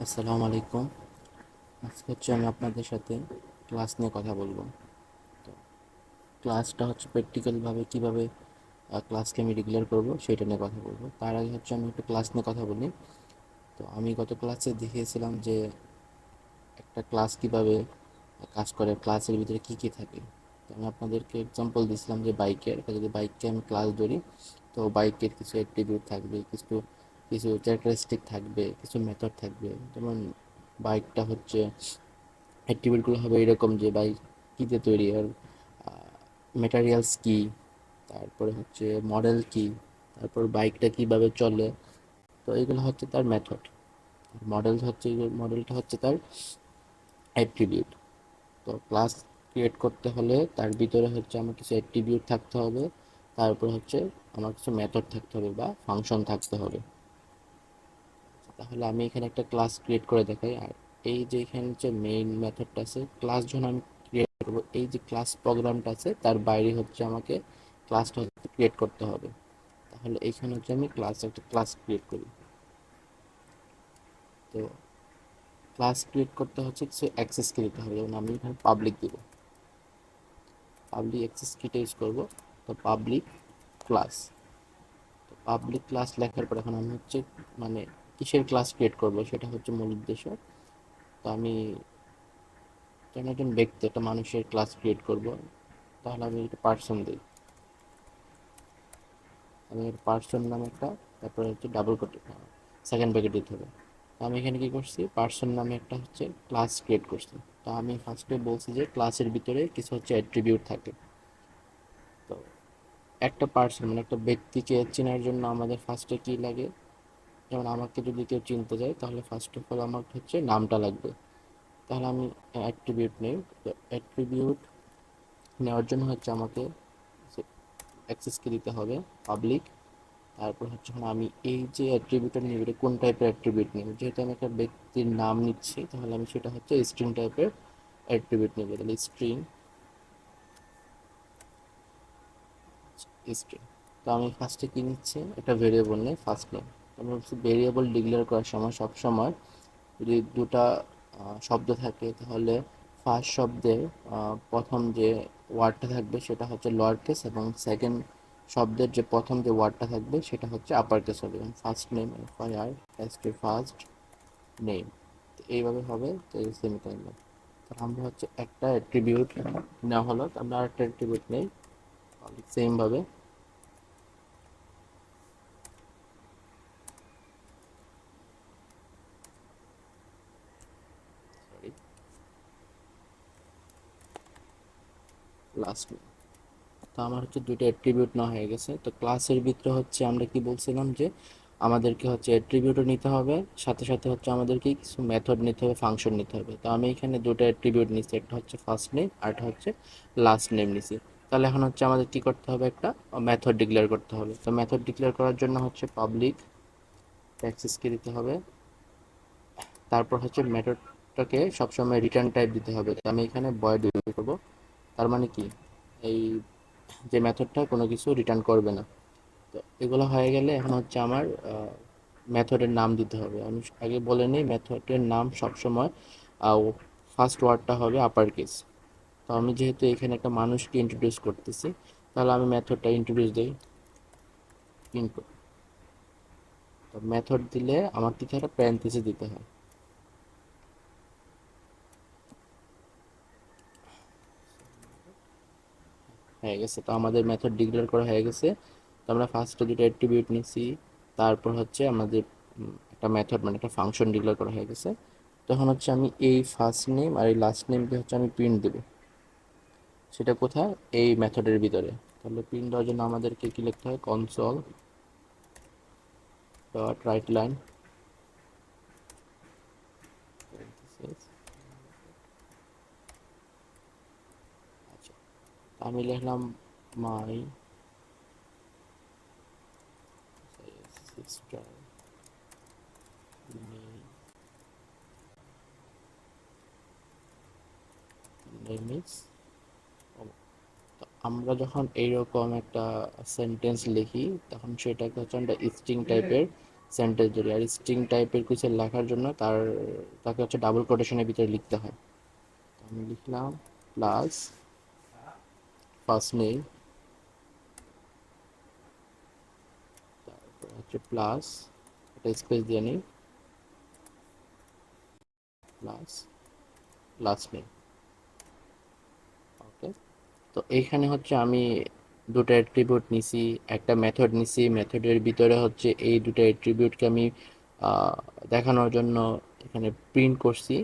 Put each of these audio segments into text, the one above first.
আসসালামু আলাইকুম। আজকে আমি আপনাদের সাথে ক্লাস নিয়ে কথা বলবো। তো ক্লাসটা প্র্যাকটিক্যালভাবে কীভাবে ক্লাসকে আমি রেগুলার করব সেটা নিয়ে কথা বলবো। তার আগে আমি একটু ক্লাস নিয়ে কথা বলি। তো আমি গত ক্লাসে দেখিয়েছিলাম যে একটা ক্লাস কীভাবে কাজ করে, ক্লাসের ভিতরে কী কী থাকে। তো আমি আপনাদেরকে এক্সাম্পল দিয়েছিলাম যে বাইকের, যদি বাইককে আমি ক্লাস ধরি, তো বাইকের কিছু অ্যাট্রিবিউট থাকবে, কিছু কিছু ক্যারেক্টারিস্টিক থাকবে, কিছু মেথড থাকবে। যেমন বাইকটা অ্যাট্রিবিউটগুলো হবে এরকম যে বাইক কীতে তৈরি, আর মেটারিয়ালস কী, তারপরে মডেল কী, তারপর বাইকটা কীভাবে চলে। তো এগুলো তার মেথড। মডেলটা তার অ্যাট্রিবিউট। তো ক্লাস ক্রিয়েট করতে হলে তার ভিতরে আমার কিছু অ্যাট্রিবিউট থাকতে হবে, তারপর আমার কিছু মেথড থাকতে হবে বা ফাংশন থাকতে হবে। তাহলে আমি এখানে একটা ক্লাস ক্রিয়েট করে দেখাই। আর এই যে এখানে মেইন মেথডটা আছে, ক্লাস যখন আমি ক্রিয়েট করবো, এই যে ক্লাস প্রোগ্রামটা আছে তার বাইরে আমাকে ক্লাসটা ক্রিয়েট করতে হবে। তাহলে এইখানে আমি একটা ক্লাস ক্রিয়েট করি। তো ক্লাস ক্রিয়েট করতে কিছু অ্যাক্সেস কি দিতে হবে, যেমন আমি এখানে পাবলিক দিব, পাবলিক অ্যাক্সেস কিটা ইউজ করবো। তো পাবলিক ক্লাস, তো পাবলিক ক্লাস লেখার পর এখন আমি মানে কিসের ক্লাস ক্রিয়েট করবো সেটা মূল উদ্দেশ্য। তো আমি একজন ব্যক্তি, একটা মানুষের ক্লাস ক্রিয়েট করব। তাহলে আমি একটা পার্সন দিই, আমি পার্সন নামে একটা, তারপরে ডাবল কোট সেকেন্ড ব্র্যাকেট দিতে হবে। তো আমি এখানে কি করছি, পার্সন নামে একটা ক্লাস ক্রিয়েট করছি। তো আমি ফার্স্টে বলছি যে ক্লাসের ভিতরে কিছু অ্যাট্রিবিউট থাকে। তো একটা পার্সন মানে একটা ব্যক্তিকে চেনার জন্য আমাদের ফার্স্টে কি লাগে, যেমন আমাকে যদি কেউ চিনতে যায় তাহলে ফার্স্ট অফ অল আমার নামটা লাগবে। তাহলে আমি অ্যাট্রিবিউট নেই। তো অ্যাট্রিবিউট নেওয়ার জন্য আমাকে অ্যাক্সেস কি দিতে হবে, পাবলিক। তারপর আমি এই যে অ্যাট্রিবিউটটা নিব, এটা কোন টাইপের অ্যাট্রিবিউট নিব। যেহেতু আমি একটা ব্যক্তির নাম নিচ্ছি, তাহলে আমি সেটা স্ট্রিং টাইপের অ্যাট্রিবিউট নেব। তাহলে স্ট্রিং স্ট্রিং। তো আমি ফার্স্টে কি নিচ্ছি, একটা ভেরিয়েবল নেই, ফার্স্ট নেম। আমি ভেরিয়েবল ডিক্লেয়ার করার সময় সবসময় যদি দুটা শব্দ থাকে, তাহলে ফার্স্ট শব্দের প্রথম যে ওয়ার্ডটা থাকবে সেটা লোয়ার কেস, এবং সেকেন্ড শব্দের যে প্রথম যে ওয়ার্ডটা থাকবে সেটা আপার কেস হবে। First name, FIR first name, এইভাবে হবে। তো এই সেমিকোলন, তাহলে আমরা একটা অ্যাট্রিবিউট নেওয়া হলো, তো আমরা আরেকটা অ্যাট্রিবিউট নেই সেম ভাবে। Sorry, last name. তো আমার দুইটা অ্যাট্রিবিউট নেওয়া হয়ে গেছে। তো ক্লাসের ভিতরে আমরা কি বলছিলাম যে আমাদেরকে অ্যাট্রিবিউটও নিতে হবে, সাথে সাথে আমাদেরকে কিছু মেথড নিতে হবে, ফাংশন নিতে হবে। তো আমি এখানে দুটো অ্যাট্রিবিউট নিচ্ছি, একটা ফার্স্ট নেম আর একটা লাস্ট নেম নিছি। তাহলে এখন আমাদের কি করতে হবে, একটা মেথড ডিক্লেয়ার করতে হবে। তো মেথড ডিক্লেয়ার করার জন্য পাবলিক অ্যাক্সেস কি দিতে হবে, তারপর মেথডটাকে সবসময় রিটার্ন টাইপ দিতে হবে। তো আমি এখানে ভয়েড ইউজ করব। তার মানে কি, এই যে মেথডটা কোনো কিছু রিটার্ন করবে না। তো এগুলো হয়ে গেলে এখন আমার মেথডের নাম দিতে হবে। আমি আগে বলে নিই, মেথডের নাম সবসময় ফার্স্ট ওয়ার্ডটা হবে আপার কেস। তো আমি যেহেতু এখানে একটা মানুষকে ইন্ট্রোডিউস করতেছি, তাহলে আমি মেথডটা ইন্ট্রোডিউস দিই, ইনপুট। তো মেথড দিলে আমার কি একটা প্যারেনথেসিস দিতে হয়। হয়ে গেছে, তো আমাদের মেথড ডিক্লেয়ার করা হয়ে গেছে। তো আমরা ফার্স্টে দুটো অ্যাট্রিবিউট নিছি, তারপর আমাদের একটা মেথড মানে একটা ফাংশন ডিক্লেয়ার করা হয়ে গেছে। তখন আমি এই ফার্স্ট নেম আর এই লাস্ট নেমকে আমি প্রিন্ট দেবো। সেটা কোথায়, এই মেথডের ভিতরে। তাহলে প্রিন্ট দেওয়ার জন্য আমাদেরকে কি লিখতে হয়, কনসোল ডট রাইট লাইন, আচ্ছা, আমি লিখলাম মাই সিস্টার নেম ইজ। আমরা যখন এইরকম একটা সেন্টেন্স লিখি, তখন সেটাকে আমরা স্ট্রিং টাইপের সেন্টেন্স জুড়ে। আর স্ট্রিং টাইপের কিছু লেখার জন্য তাকে হচ্ছে ডাবল কোটেশনের ভিতরে লিখতে হয়। তো আমি লিখলাম প্লাস ফার্স্ট নেম, তারপর হচ্ছে প্লাস, এটা স্পেস দিয়ে নিই, প্লাস লাস্ট নেম। ওকে। তো এইখানে হচ্ছে আমি দুটো অ্যাট্রিবিউট নিছি, একটা মেথড নিছি, মেথডের ভিতরে হচ্ছে এই দুটো অ্যাট্রিবিউটকে আমি আহ, দেখানোর জন্য এখানে প্রিন্ট করছি।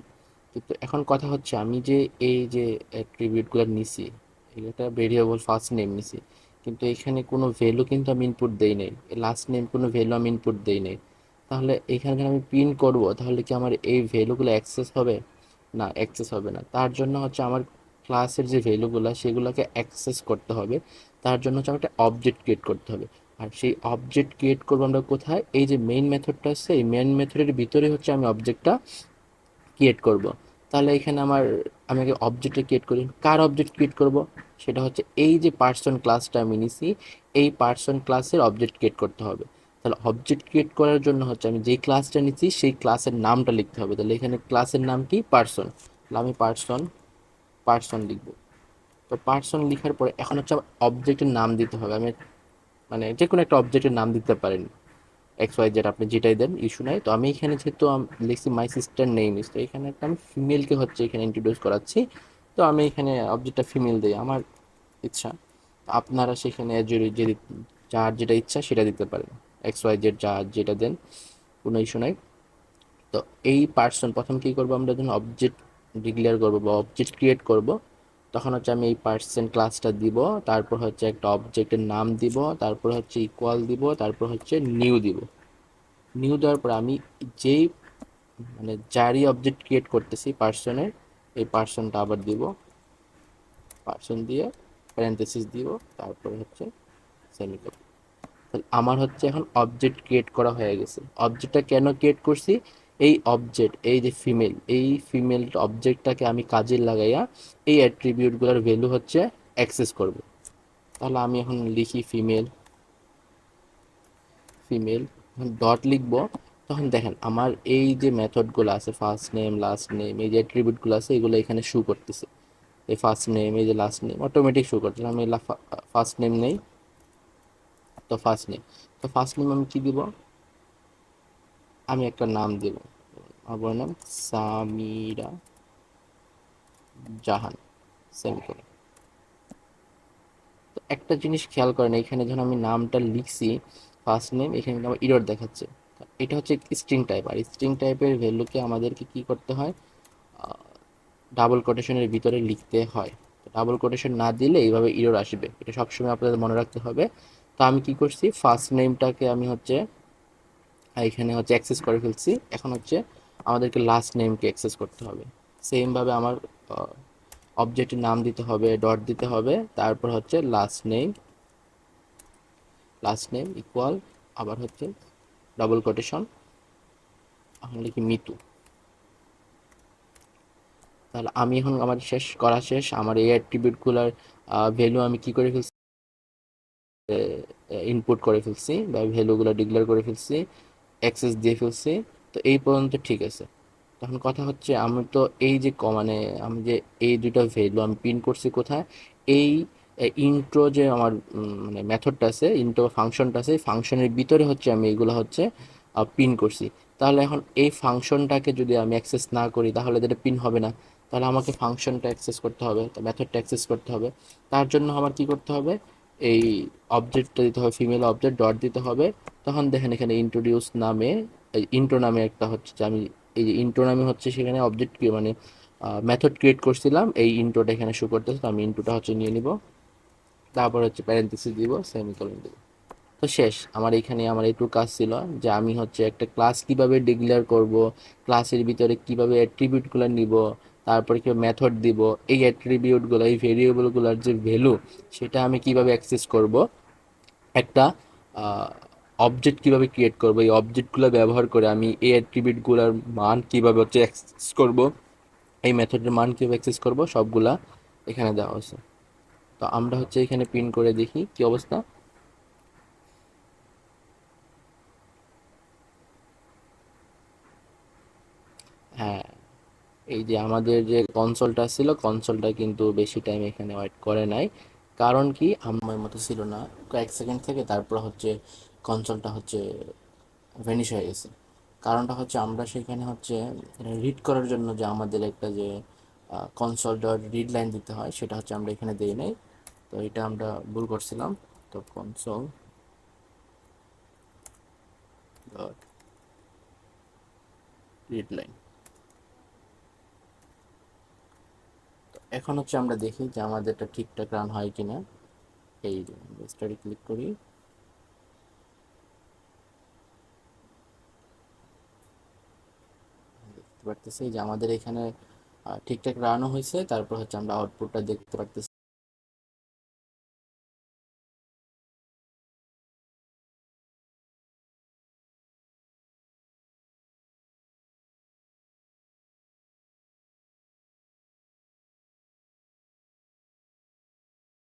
কিন্তু এখন কথা হচ্ছে আমি যে এই যে অ্যাট্রিবিউটগুলো নিছি, এটা ভেরিয়েবল ফার্স্ট নেম নিছি, কিন্তু এখানে কোনো ভ্যালু কিন্তু আমি ইনপুট দেই নাই, লাস্ট নেম কোনো ভ্যালু আমি ইনপুট দেই নাই। তাহলে এখানে যখন আমি প্রিন্ট করব তাহলে কি আমার এই ভ্যালুগুলো অ্যাক্সেস হবে? না, অ্যাক্সেস হবে না। তার জন্য হচ্ছে আমার ক্লাসের যে ভ্যালুগুলো সেগুলোকে অ্যাক্সেস করতে হবে। তার জন্য হচ্ছে আমার একটা অবজেক্ট ক্রিয়েট করতে হবে। আর সেই অবজেক্ট ক্রিয়েট করবো আমরা কোথায়? এই যে মেইন মেথডটা আছে, এই মেইন মেথডের ভিতরে হচ্ছে আমি অবজেক্টটা ক্রিয়েট করব। তাহলে এখানে আমি আগে অবজেক্টটা ক্রিয়েট করি। কার অবজেক্ট ক্রিয়েট করব? সেটা হচ্ছে এই যে পার্সন ক্লাসটা আমি নিছি, এই পার্সন ক্লাসের অবজেক্ট ক্রিয়েট করতে হবে। তাহলে অবজেক্ট ক্রিয়েট করার জন্য হচ্ছে আমি যেই ক্লাসটা নিচ্ছি সেই ক্লাসের নামটা লিখতে হবে। তাহলে এখানে ক্লাসের নাম কি? পার্সন। তাহলে আমি পার্সন পার্সন লিখব। তো পার্সন লেখার পরে এখন হচ্ছে অবজেক্টের নাম দিতে হবে। আমি মানে যে কোনো একটা অবজেক্টের নাম দিতে পারেন, এক্স ওয়াই জেড, আপনি যেটাই দেন ইস্যু নাই। তো আমি এখানে যেহেতু লিখছি মাই সিস্টার নেম ইস, তো এখানে একটা আমি ফিমেলকে হচ্ছে এখানে ইন্ট্রোডিউস করাচ্ছি। তো আমি এখানে অবজেক্টটা ফিমেল দিই, আমার ইচ্ছা। আপনারা সেখানে যার যেটা ইচ্ছা সেটা দিতে পারেন, এক্স ওয়াই জেড যার যেটা দেন, কোনো ইস্যু নাই। তো এই পার্সন প্রথম কী করবো, আমরা যখন অবজেক্ট ডিক্লেয়ার করবো বা অবজেক্ট ক্রিয়েট করব, তখন হচ্ছে আমি এই পার্সন ক্লাসটা দিব, তারপর হচ্ছে একটা অবজেক্টের নাম দিব, তারপর হচ্ছে ইকুয়াল দিব, তারপর হচ্ছে নিউ দিব। নিউ দেওয়ার পর আমি যেই মানে যারই অবজেক্ট ক্রিয়েট করতেছি পার্সনের, এই পার্সনটা আবার দিব, পার্সন দিয়ে প্যারেন্থেসিস দিব, তারপরে হচ্ছে সেমিকোলন। তাহলে আমার হচ্ছে এখন অবজেক্ট ক্রিয়েট করা হয়ে গেছে। অবজেক্টটা কেন ক্রিয়েট করছি? এই অবজেক্ট, এই যে ফিমেল, এই ফিমেল অবজেক্টটাকে আমি কাজে লাগাইয়া এই অ্যাট্রিবিউটগুলোর ভ্যালু হচ্ছে অ্যাক্সেস করব। তাহলে আমি এখন লিখি ফিমেল, ফিমেল ডট লিখবো। তখন দেখেন আমার এই যে মেথডগুলো আছে, ফার্স্ট নেম লাস্ট নেম, এই যে অ্যাট্রিবিউটগুলো আছে এগুলো এখানে শু করতেছে। এই ফার্স্ট নেম, এই যে লাস্ট নেম অটোমেটিক শু করতেছে। আমি ফার্স্ট নেম নেই, তো ফার্স্ট নেম, তো ফার্স্ট নেম আমি কি দিব? আমি একটা নাম দেব, আমার নাম সামিরা জাহান, সেমিকোলন। তো একটা জিনিস খেয়াল করেন, এখানে যখন আমি নামটা লিখছি ফার্স্ট নেম, এখানে কিন্তু আমার ইরর দেখাচ্ছে। এটা হচ্ছে স্ট্রিং টাইপ, আর স্ট্রিং টাইপের ভ্যালুকে আমাদেরকে কি করতে হয়? ডাবল কোটেশনের ভিতরে লিখতে হয়। ডাবল কোটেশন না দিলে এইভাবে ইরর আসবে, এটা সবসময় আপনাদের মনে রাখতে হবে। তো আমি কি করছি, ফার্স্ট নেমটাকে আমি হচ্ছে এখানে হচ্ছে অ্যাক্সেস করে ফেলছি। এখন হচ্ছে আমাদেরকে লাস্ট নেমকে অ্যাক্সেস করতে হবে। সেমভাবে আমার অবজেক্টের নাম দিতে হবে, ডট দিতে হবে, তারপর হচ্ছে last name, last name equal, আবার হচ্ছে ডাবল কোটেশন, এখন লিখি মিতু। তাহলে আমি এখন আমার শেষ করা শেষ, আমার এই অ্যাট্রিবিউটগুলোর ভ্যালু আমি কি করে ফেলছি, ইনপুট করে ফেলছি বা ভ্যালুগুলো ডিক্লেয়ার করে ফেলছি, অ্যাক্সেস দিয়ে ফেলছি। তো এই পর্যন্ত ঠিক আছে। তখন কথা হচ্ছে আমি তো এই যে মানে আমি যে এই দুইটা ভ্যালু আমি প্রিন্ট করছি কোথায়? এই ইন্ট্রো যে আমার মানে মেথডটা আছে, ইন্ট্রো ফাংশনটা আছে, এই ফাংশনের ভিতরে হচ্ছে আমি এগুলো হচ্ছে প্রিন্ট করছি। তাহলে এখন এই ফাংশনটাকে যদি আমি অ্যাক্সেস না করি তাহলে এটা প্রিন্ট হবে না। তাহলে আমাকে ফাংশনটা অ্যাক্সেস করতে হবে, মেথডটা অ্যাক্সেস করতে হবে। তার জন্য আমার কি করতে হবে? এই অবজেক্টটা দিতে হবে, ফিমেল অবজেক্ট ডট দিতে হবে। তখন দেখেন এখানে ইন্ট্রোডিউস নামে, এই ইন্ট্রো নামে একটা হচ্ছে যে আমি এই যে ইন্ট্রো নামে হচ্ছে সেখানে অবজেক্ট মানে মেথড ক্রিয়েট করছিলাম, এই ইন্ট্রোটা এখানে শো করতেছে। তো আমি ইন্ট্রোটা হচ্ছে নিয়ে নিব, তারপর হচ্ছে প্যারেন্থেসিস দিব, সেমিকোলন দিব। তো শেষ। আমার এখানে আমার এইটুকু কাজ ছিল যে আমি হচ্ছে একটা ক্লাস কিভাবে ডিক্লেয়ার করব, ক্লাসের ভিতরে কিভাবে অ্যাট্রিবিউটগুলো নিব, তারপরে কিভাবে মেথড দিব, এই অ্যাট্রিবিউটগুলো এই ভেরিয়েবলগুলোর যে ভ্যালু সেটা আমি কিভাবে অ্যাক্সেস করব, একটা অবজেক্ট কিভাবে ক্রিয়েট করব, এই অবজেক্টগুলো ব্যবহার করে আমি এই অ্যাট্রিবিউটগুলোর মান কিভাবে হচ্ছে অ্যাক্সেস করব, এই মেথডের মান কিভাবে অ্যাক্সেস করব, সবগুলা এখানে দেওয়া আছে। তো আমরা হচ্ছে এখানে প্রিন্ট করে দেখি কি অবস্থা। এই যে আমাদের যে কনসোলটা ছিল, কনসোলটা কিন্তু বেশি টাইম এখানে ওয়েট করে নাই। কারণ কি, আমার মতো ছিল না, কয়েক সেকেন্ড থেকে তারপর হচ্ছে কনসোলটা হচ্ছে ভ্যানিশ হয়ে গেছে। কারণটা হচ্ছে আমরা সেখানে হচ্ছে রিড করার জন্য যে আমাদের একটা যে কনসোল ডট রিড লাইন দিতে হয়, সেটা হচ্ছে আমরা এখানে দিই নাই। তো এটা আমরা ভুল করছিলাম। তো কনসোল ডট রিড লাইন, এখন হচ্ছে আমরা দেখি যে আমাদেরটা ঠিকঠাক রান হয় কিনা। এই স্টাডি ক্লিক করি, দেখতে পারতেছি যে আমাদের এখানে ঠিকঠাক রানও হয়েছে। তারপর হচ্ছে আমরা আউটপুটটা দেখতে পারতেছি।